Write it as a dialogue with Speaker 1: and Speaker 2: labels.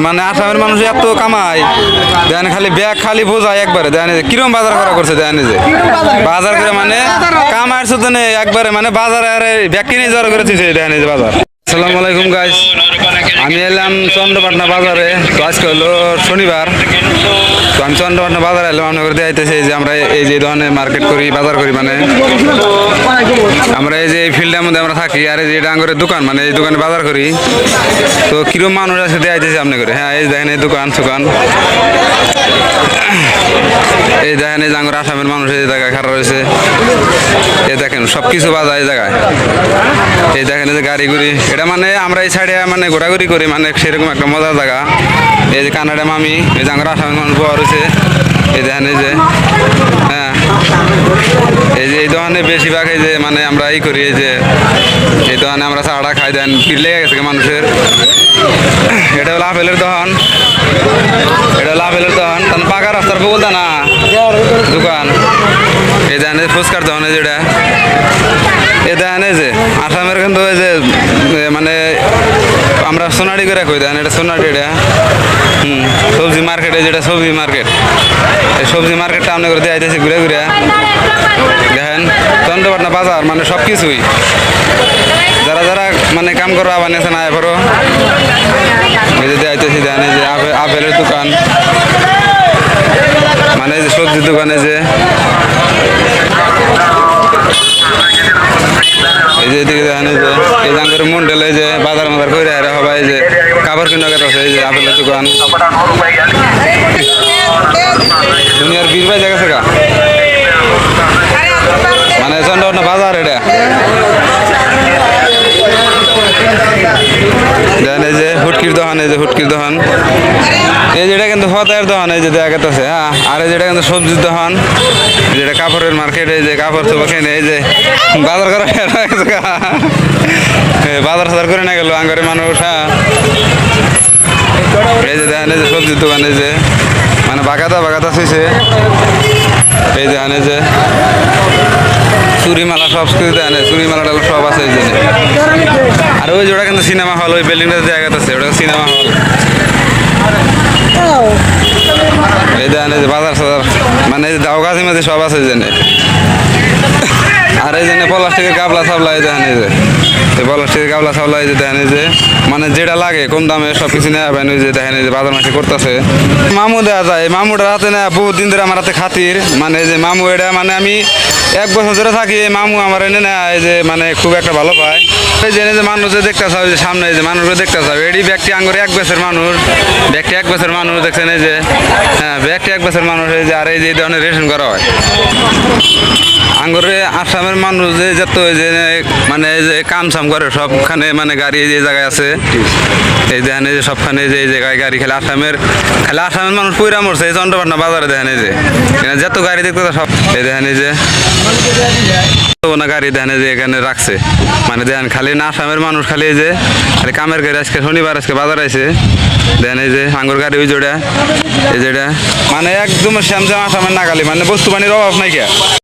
Speaker 1: মানে আসামের মানুষ এত কামায় দেন খালি ব্যাগ খালি বোঝায় একবারে দেন কিরম বাজার করা করছে দেন যে বাজার করে মানে কামায়ের সাথে একবারে মানে বাজারে আর ব্যাগ কিনে যাওয়ার করে দিয়েছে দেন যে বাজার। আসসালামু আলাইকুম গাইস, আমি এলাম চন্দ্রপাটনা বাজারে। তো আজকে হলো শনিবার, তো আমি চন্দ্রপাটনা বাজারে এলাম। মনে করে দেখাইতেছে যে আমরা এই যে ধরনের মার্কেট করি, বাজার করি, মানে আমরা এই যে ফিল্ডের মধ্যে আমরা থাকি। আর এই যে ডাঙ্গরের দোকান, মানে এই দোকানে বাজার করি। তো কিরম মানুষ আজকে দেখাইতেছে আপনি করে। হ্যাঁ, এই দেখেন এই দোকান, এই দেখেন এই ডাঙ্গর আসামের মানুষ এই জায়গায় খারাপ রয়েছে। এই দেখেন সব কিছু বাজার এই জায়গায়। এই দেখেন এই যে গাড়ি গুড়ি, এটা মানে আমরা এই সাইডে মানে ঘোরাঘুরি করি, মানে সেরকম একটা মজার জায়গা। এই যে কানাডা মামি, এই যে আমার আসামের মানুষ বড় রয়েছে। এই দেখেন এই যে, হ্যাঁ, এই যে এই দোকানে বেশিরভাগ এই যে মানে আমরা এই করি, এই যে এই দোকানে আমরা চাটা খাই। দেন ভিড় লেগে গেছে মানুষের। এটা হলো আপেলের দোকান, এটা হলো আপেলের দোকান। তখন পাকা রাস্তার বলতে না দোকান। এই দেখেন ফুচকার দোকান, যেটা এই দেখেন এই যে আসামের কিন্তু এই যে মানে আমরা সোনারি করে কই দেন, এটা সোনারি। এটা সবজি মার্কেটে, যেটা সবজি মার্কেট, এই সবজি মার্কেটটা আপনি করে দেখাইতেছি ঘুরে ঘুরে। দেখেন চন্দ্রপাটনা বাজার মানে সব কিছুই, যারা যারা মানে কাম করো আবার নেছে না এবারও এই যে দেখাইতেছি। দেখেন এই যে আপেলের দোকান, মানে এই যে সবজির দোকানে যে এই যে এদিকে দেখেন এই যে এই জাঙ্গের মন্ডলে যে বাজার মাজার করে আর হবাই, এই যে কাপড় কিনা গেছে, এই যে আপেলের দোকান। দুনিয়ার বীর ভাই জায়গা থেকে মানে চন্দ্রপাটনা বাজার এটা। দেখেন এই যে হুটকির দোকান, এই যে হুটকির দোকান, এই যেটা কিন্তু ফতের দোকান, এই যে দেখা গেছে। হ্যাঁ, আর এই যেটা কিন্তু সবজির দোকান, যেটা কাপড়ের মার্কেট, এই যে কাপড় চোপড় কিনে এই যে বাজার করা বাজার সাজার করে না গেল আঙ্গরের মানুষ। হ্যাঁ, এই যে দেখেন এই যে সবজির দোকান, এই যে মানে বাগাতা শুয়েছে। এই দেখেন এই যে চুরিমালা, সব কিছু দেখেন, চুরিমালাটা সব আছে এই জন্য। আর ওই যেটা কিন্তু সিনেমা হল, ওই বিল্ডিংটা জায়গা আছে, ওটা সিনেমা হল। এই দেখেন এই যে বাজার সাজার মানে এই যে দাও গাছের মধ্যে সব আছে এই জন্য। আর এই জন্য প্লাস্টিকের গাবলা সাবলা, এই দেখেন এই যে এই প্লাস্টিকের গাবলা সাবলা, এই যে দেখেন এই যে মানে যেটা লাগে কম দামে সব কিছু নেওয়া যাবেন। ওই যে দেখেন এই যে বাজার মাসে করতেছে মামু দেওয়া যায়। মামুটার হাতে না বহুত দিন ধরে আমার হাতে খাতির, মানে এই যে মামু এটা মানে আমি 1 বছর ধরে থাকি। এই মামু আমার এনে না এই যে মানে খুব একটা ভালো পায়। এই যে মানুষ যে দেখতে চাও, যে সামনে এই যে মানুষকে দেখতে চাও, এটি ব্যক্তি আঙ্গরে 1 বছর মানুষ, ব্যক্তি 1 বছর মানুষ দেখছেন এই যে। হ্যাঁ, ব্যক্তি 1 বছর মানুষ, এই যে আর এই যে ধরনের রেশন করা হয় আঙ্গরে। আসামের মানুষ যে যত এই যে মানে এই যে কাম সাম করে সবখানে, মানে গাড়ি এই যে জায়গায় আছে, এই দেখেন এই যে সবখানে যে এই জায়গায় গাড়ি। খালি আসামের মানুষ পয়রা মরছে এই চন্দ্রপাটনা বাজারে। দেখেন এই যে যত গাড়ি দেখতে সব, এই দেখেন এই যে না গাড়ি দেখেন যে এখানে রাখছে, মানে দেখেন খালি না আসামের মানুষ, খালি এই যে খালি কামের গাড়ি। আজকে শনিবার, আজকে বাজার আইছে। দেখেন এই যে আঙ্গুর গাড়ি, ওই যেটা এই যেটা মানে একদম শ্যামশ্যাম আসামের নাগালি, মানে বস্তু বানির অভাব নাই কে।